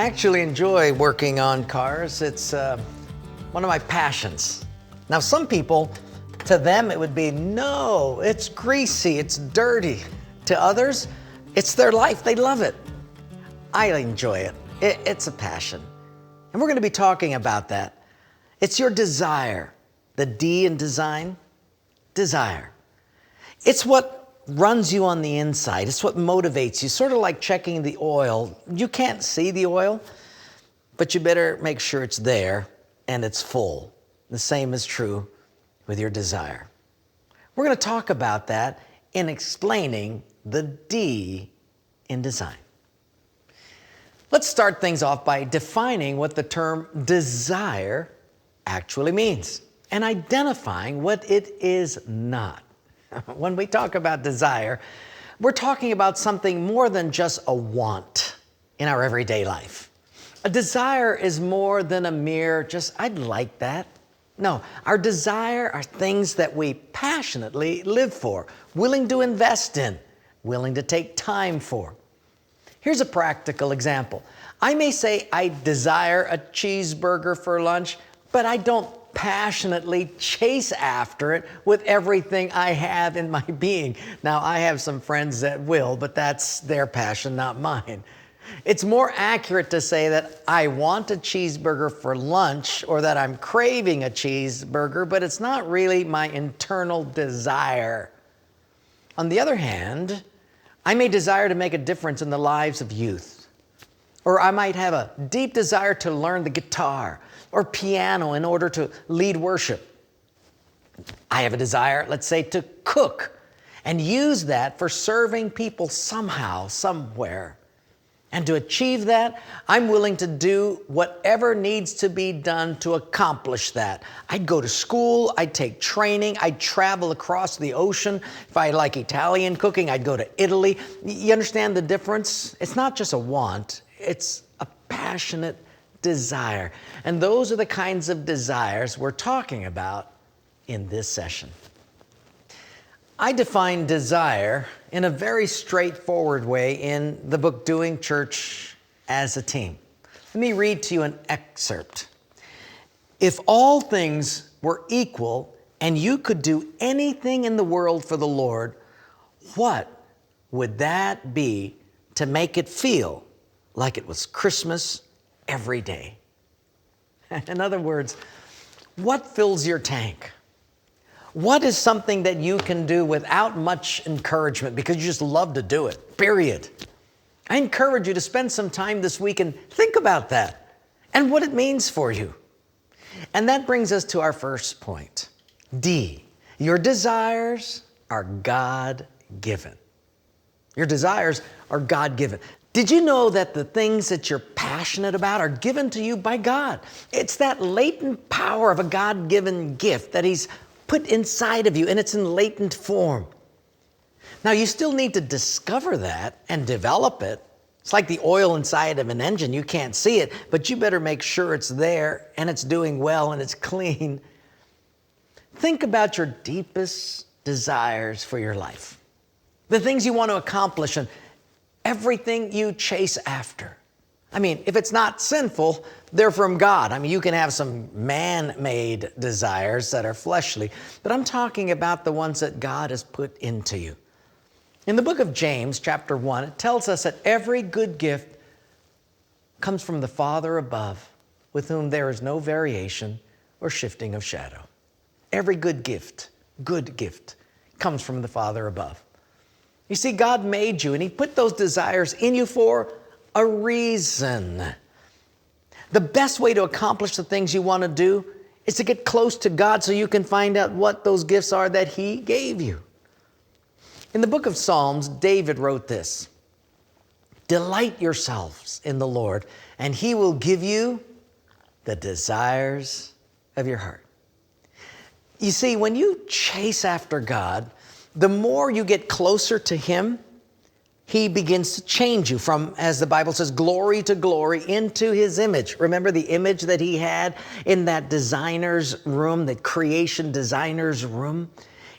I actually enjoy working on cars. It's one of my passions. Now, some people, to them, it would be, no, it's greasy, it's dirty. To others, it's their life. They love it. I enjoy it. It's a passion. And we're going to be talking about that. It's your desire. The D in design, desire. It's what runs you on the inside. It's what motivates you, sort of like checking the oil. You can't see the oil, but you better make sure it's there and it's full. The same is true with your desire. We're going to talk about that in explaining the D in design. Let's start things off by defining what the term desire actually means and identifying what it is not. When we talk about desire, we're talking about something more than just a want in our everyday life. A desire is more than a mere I'd like that. No, our desire are things that we passionately live for, willing to invest in, willing to take time for. Here's a practical example. I may say I desire a cheeseburger for lunch, but I don't passionately chase after it with everything I have in my being. Now, I have some friends that will, but that's their passion, not mine. It's more accurate to say that I want a cheeseburger for lunch or that I'm craving a cheeseburger, but it's not really my internal desire. On the other hand, I may desire to make a difference in the lives of youth, or I might have a deep desire to learn the guitar or piano in order to lead worship. I have a desire, let's say, to cook and use that for serving people somehow, somewhere. And to achieve that, I'm willing to do whatever needs to be done to accomplish that. I'd go to school, I'd take training, I'd travel across the ocean. If I like Italian cooking, I'd go to Italy. You understand the difference? It's not just a want, it's a passionate desire. And those are the kinds of desires we're talking about in this session. I define desire in a very straightforward way in the book Doing Church as a Team. Let me read to you an excerpt. If all things were equal and you could do anything in the world for the Lord, what would that be to make it feel like it was Christmas every day? In other words, what fills your tank? What is something that you can do without much encouragement because you just love to do it, period? I encourage you to spend some time this week and think about that and what it means for you. And that brings us to our first point. D, your desires are God-given. Your desires are God-given. Did you know that the things that you're passionate about are given to you by God? It's that latent power of a God-given gift that He's put inside of you, and it's in latent form. Now, you still need to discover that and develop it. It's like the oil inside of an engine. You can't see it, but you better make sure it's there and it's doing well and it's clean. Think about your deepest desires for your life, the things you want to accomplish and everything you chase after. I mean, if it's not sinful, they're from God. I mean, you can have some man-made desires that are fleshly, but I'm talking about the ones that God has put into you. In the book of James, chapter 1, it tells us that every good gift comes from the Father above, with whom there is no variation or shifting of shadow. Every good gift, comes from the Father above. You see, God made you, and He put those desires in you for a reason. The best way to accomplish the things you want to do is to get close to God so you can find out what those gifts are that He gave you. In the book of Psalms, David wrote this: "Delight yourselves in the Lord, and He will give you the desires of your heart." You see, when you chase after God, the more you get closer to Him, He begins to change you from, as the Bible says, glory to glory into His image. Remember the image that He had in that designer's room, the creation designer's room?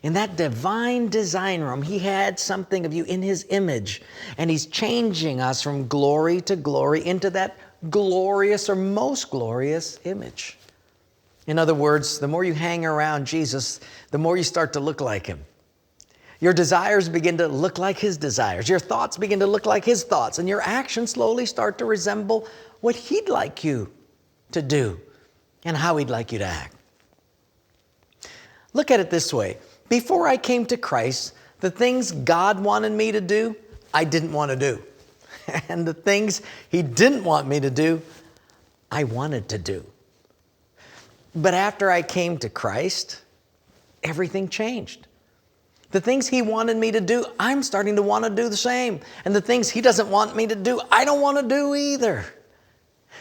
In that divine design room, He had something of you in His image. And He's changing us from glory to glory into that glorious or most glorious image. In other words, the more you hang around Jesus, the more you start to look like him. Your desires begin to look like his desires. Your thoughts begin to look like his thoughts. And your actions slowly start to resemble what he'd like you to do and how he'd like you to act. Look at it this way. Before I came to Christ, the things God wanted me to do, I didn't want to do. And the things he didn't want me to do, I wanted to do. But after I came to Christ, everything changed. The things he wanted me to do, I'm starting to want to do the same. And the things he doesn't want me to do, I don't want to do either.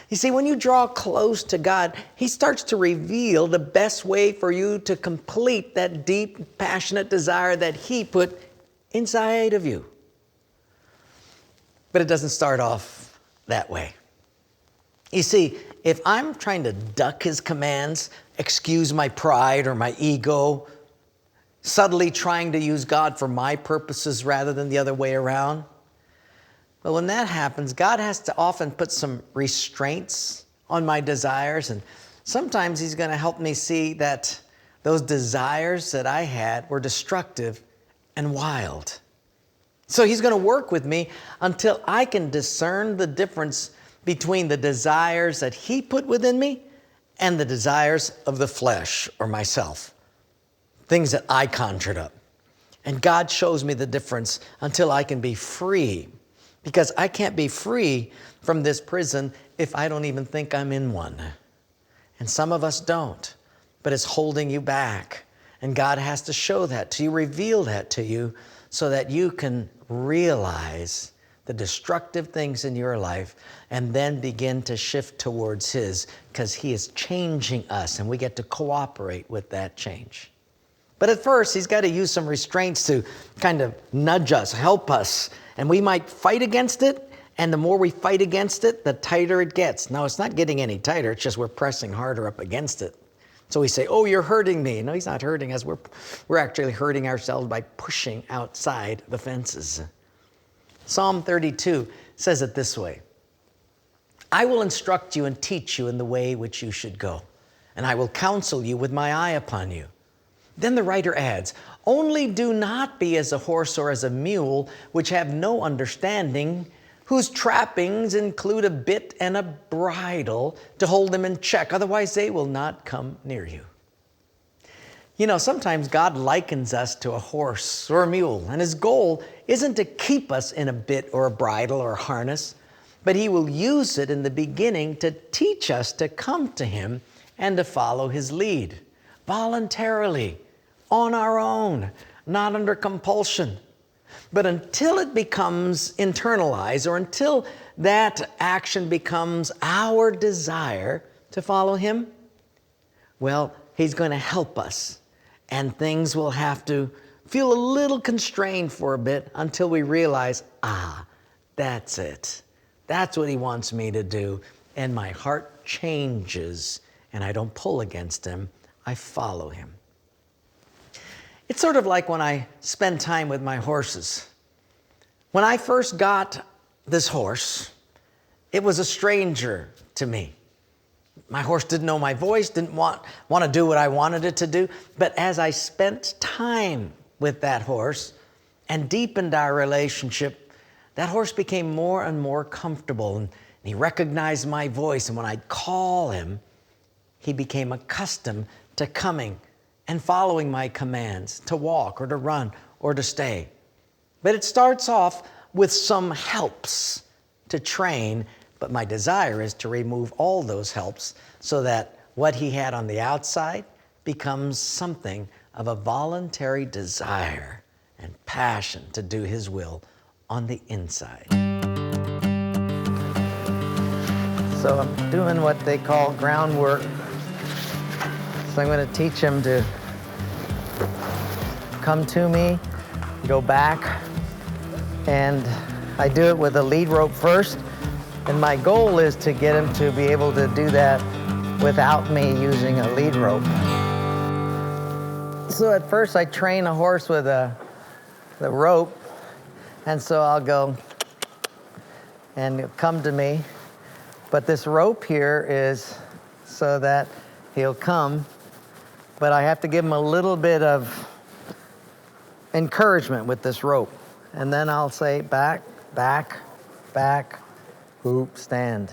You see, when you draw close to God, he starts to reveal the best way for you to complete that deep, passionate desire that he put inside of you. But it doesn't start off that way. You see, if I'm trying to duck his commands, excuse my pride or my ego, subtly trying to use God for my purposes rather than the other way around, but when that happens, God has to often put some restraints on my desires, and sometimes he's going to help me see that those desires that I had were destructive and wild. So he's going to work with me until I can discern the difference between the desires that he put within me and the desires of the flesh or myself, things that I conjured up. And God shows me the difference until I can be free, because I can't be free from this prison if I don't even think I'm in one. And some of us don't, but it's holding you back. And God has to show that to you, reveal that to you, so that you can realize the destructive things in your life and then begin to shift towards his, because he is changing us and we get to cooperate with that change. But at first, he's got to use some restraints to kind of nudge us, help us. And we might fight against it, and the more we fight against it, the tighter it gets. Now, it's not getting any tighter, it's just we're pressing harder up against it. So we say, oh, you're hurting me. No, he's not hurting us. We're actually hurting ourselves by pushing outside the fences. Psalm 32 says it this way: I will instruct you and teach you in the way which you should go, and I will counsel you with my eye upon you. Then the writer adds, only do not be as a horse or as a mule, which have no understanding, whose trappings include a bit and a bridle to hold them in check. Otherwise, they will not come near you. You know, sometimes God likens us to a horse or a mule, and his goal isn't to keep us in a bit or a bridle or a harness, but he will use it in the beginning to teach us to come to him and to follow his lead voluntarily, on our own, not under compulsion. But until it becomes internalized, or until that action becomes our desire to follow him, well, he's going to help us. And things will have to feel a little constrained for a bit until we realize, that's it. That's what he wants me to do. And my heart changes, and I don't pull against him. I follow him. It's sort of like when I spend time with my horses. When I first got this horse, it was a stranger to me. My horse didn't know my voice, didn't want to do what I wanted it to do. But as I spent time with that horse and deepened our relationship, that horse became more and more comfortable, and he recognized my voice. And when I'd call him, he became accustomed to coming and following my commands to walk or to run or to stay. But it starts off with some helps to train, but my desire is to remove all those helps so that what he had on the outside becomes something of a voluntary desire and passion to do his will on the inside. So I'm doing what they call groundwork. So I'm going to teach him to come to me, go back, and I do it with a lead rope first. And my goal is to get him to be able to do that without me using a lead rope. So at first I train a horse with the rope, and so I'll go and he'll come to me. But this rope here is so that he'll come, but I have to give him a little bit of encouragement with this rope. And then I'll say back, back, back, whoop, stand.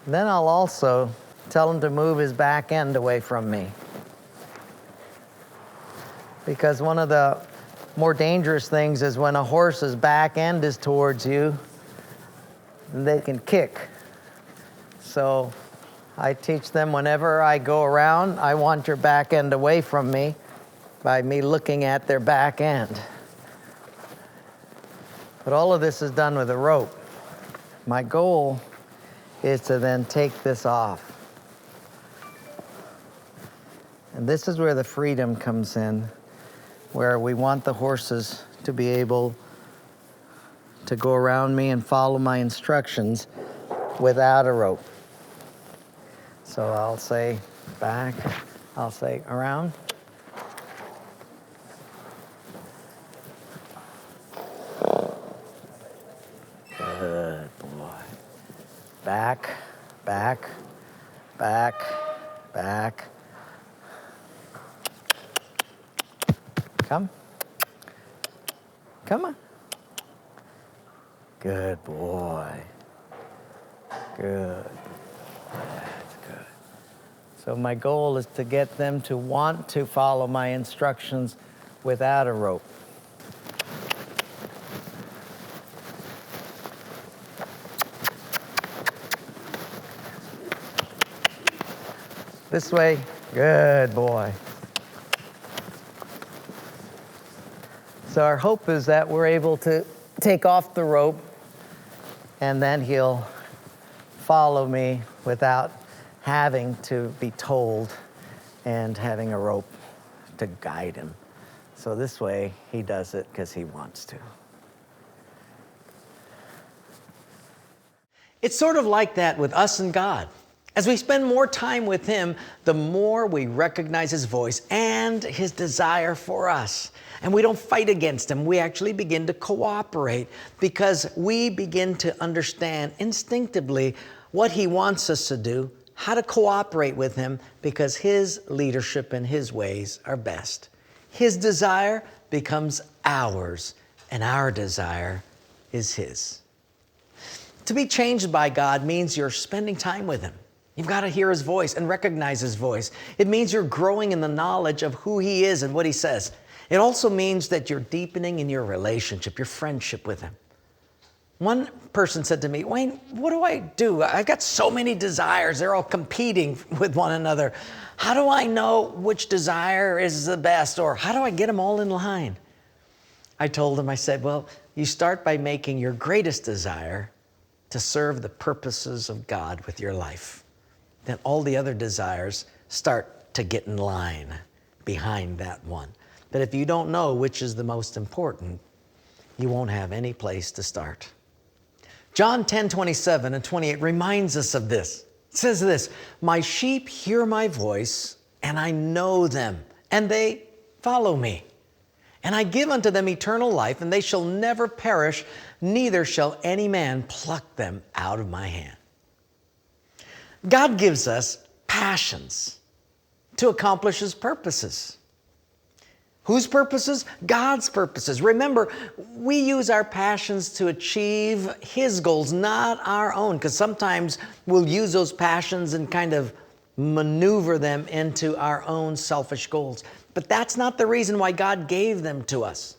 And then I'll also tell him to move his back end away from me. Because one of the more dangerous things is when a horse's back end is towards you, they can kick. So I teach them whenever I go around, I want your back end away from me by me looking at their back end. But all of this is done with a rope. My goal is to then take this off. And this is where the freedom comes in, where we want the horses to be able to go around me and follow my instructions without a rope. So I'll say back, I'll say around. Good boy. Back, back, back, back. Come. Come on. Good boy. Good. That's good. So my goal is to get them to want to follow my instructions without a rope. This way. Good boy. So our hope is that we're able to take off the rope and then he'll follow me without having to be told and having a rope to guide him. So this way he does it because he wants to. It's sort of like that with us and God. As we spend more time with Him, the more we recognize His voice and His desire for us. And we don't fight against Him. We actually begin to cooperate because we begin to understand instinctively what He wants us to do, how to cooperate with Him, because His leadership and His ways are best. His desire becomes ours, and our desire is His. To be changed by God means you're spending time with Him. You've got to hear His voice and recognize His voice. It means you're growing in the knowledge of who He is and what He says. It also means that you're deepening in your relationship, your friendship with Him. One person said to me, Wayne, what do I do? I've got so many desires. They're all competing with one another. How do I know which desire is the best? Or how do I get them all in line? I told him, I said, well, you start by making your greatest desire to serve the purposes of God with your life. Then all the other desires start to get in line behind that one. But if you don't know which is the most important, you won't have any place to start. John 10:27 and 28 reminds us of this. It says this, my sheep hear my voice, and I know them, and they follow me. And I give unto them eternal life, and they shall never perish, neither shall any man pluck them out of my hand. God gives us passions to accomplish His purposes. Whose purposes? God's purposes. Remember, we use our passions to achieve His goals, not our own, because sometimes we'll use those passions and kind of maneuver them into our own selfish goals. But that's not the reason why God gave them to us.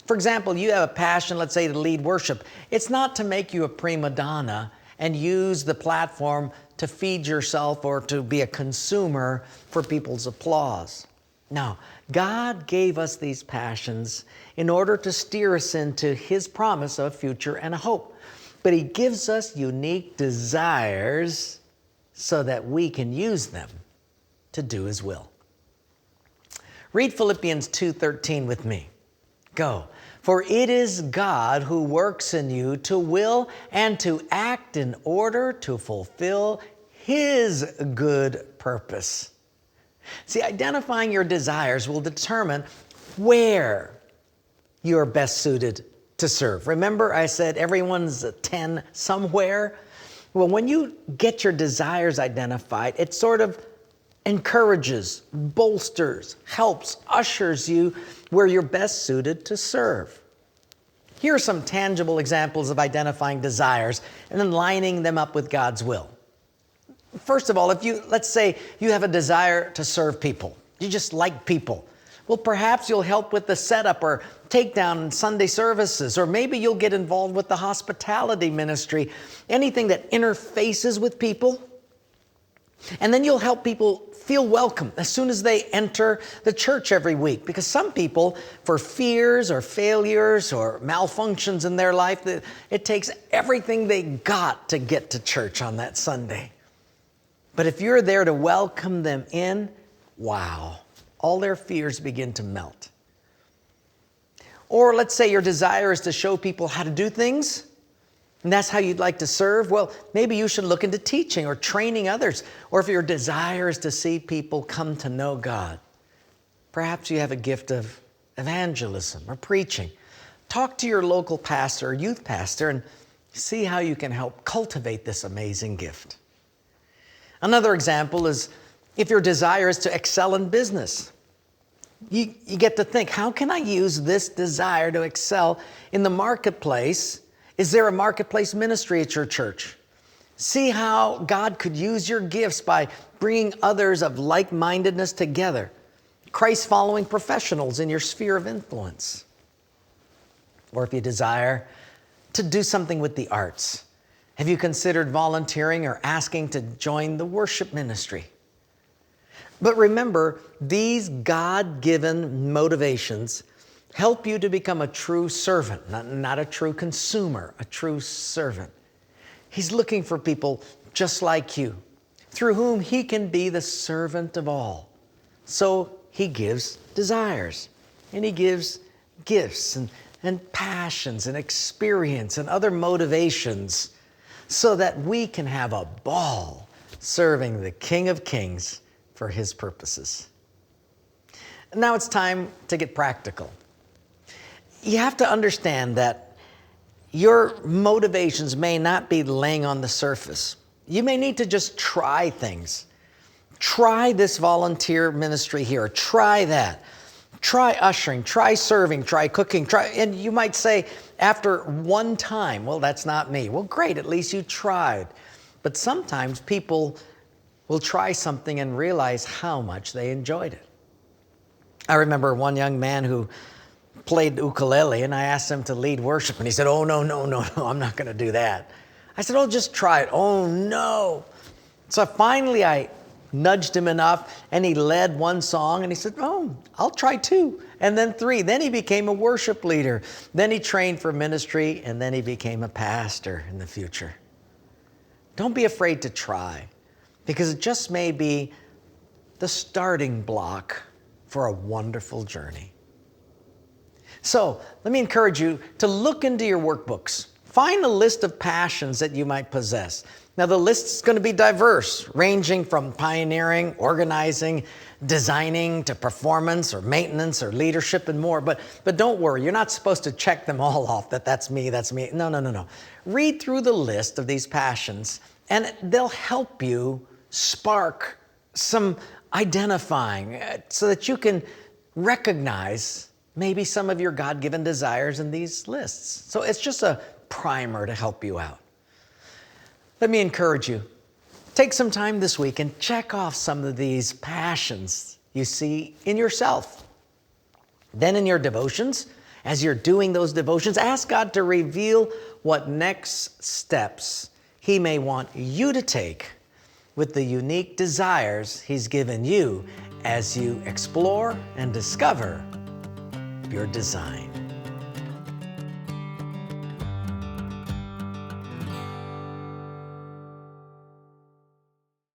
For example, you have a passion, let's say, to lead worship. It's not to make you a prima donna and use the platform to feed yourself or to be a consumer for people's applause. No, God gave us these passions in order to steer us into His promise of a future and a hope. But He gives us unique desires so that we can use them to do His will. Read Philippians 2:13 with me. Go. For it is God who works in you to will and to act in order to fulfill His good purpose. See, identifying your desires will determine where you're best suited to serve. Remember I said everyone's a 10 somewhere? Well, when you get your desires identified, it sort of encourages, bolsters, helps, ushers you where you're best suited to serve. Here are some tangible examples of identifying desires and then lining them up with God's will. First of all, let's say you have a desire to serve people. You just like people. Well, perhaps you'll help with the setup or takedown in Sunday services, or maybe you'll get involved with the hospitality ministry, anything that interfaces with people. And then you'll help people feel welcome as soon as they enter the church every week. Because some people, for fears or failures or malfunctions in their life, it takes everything they got to get to church on that Sunday. But if you're there to welcome them in, wow, all their fears begin to melt. Or let's say your desire is to show people how to do things, and that's how you'd like to serve. Well, maybe you should look into teaching or training others. Or if your desire is to see people come to know God, perhaps you have a gift of evangelism or preaching. Talk to your local pastor or youth pastor and see how you can help cultivate this amazing gift. Another example is if your desire is to excel in business. You get to think, how can I use this desire to excel in the marketplace? Is there a marketplace ministry at your church? See how God could use your gifts by bringing others of like-mindedness together, Christ-following professionals in your sphere of influence. Or if you desire to do something with the arts, have you considered volunteering or asking to join the worship ministry? But remember, these God-given motivations help you to become a true servant, not a true consumer, a true servant. He's looking for people just like you, through whom He can be the servant of all. So He gives desires, and He gives gifts and passions and experience and other motivations so that we can have a ball serving the King of Kings for His purposes. Now it's time to get practical. You have to understand that your motivations may not be laying on the surface. You may need to just try things. Try this volunteer ministry here. Try that. Try ushering, try serving, try cooking, and you might say after one time, well, that's not me. Well, great, at least you tried. But sometimes people will try something and realize how much they enjoyed it. I remember one young man who played ukulele, and I asked him to lead worship, and he said, oh, no, I'm not going to do that. I said, oh, just try it. Oh, no. So finally I nudged him enough, and he led one song, and he said, oh, I'll try 2, and then 3. Then he became a worship leader. Then he trained for ministry, and then he became a pastor in the future. Don't be afraid to try, because it just may be the starting block for a wonderful journey. So let me encourage you to look into your workbooks. Find a list of passions that you might possess. Now the list is going to be diverse, ranging from pioneering, organizing, designing, to performance or maintenance or leadership and more. But don't worry, you're not supposed to check them all off, that's me. No. Read through the list of these passions, and they'll help you spark some identifying so that you can recognize maybe some of your God-given desires in these lists. So it's just a primer to help you out. Let me encourage you. Take some time this week and check off some of these passions you see in yourself. Then in your devotions, as you're doing those devotions, ask God to reveal what next steps He may want you to take with the unique desires He's given you as you explore and discover your design.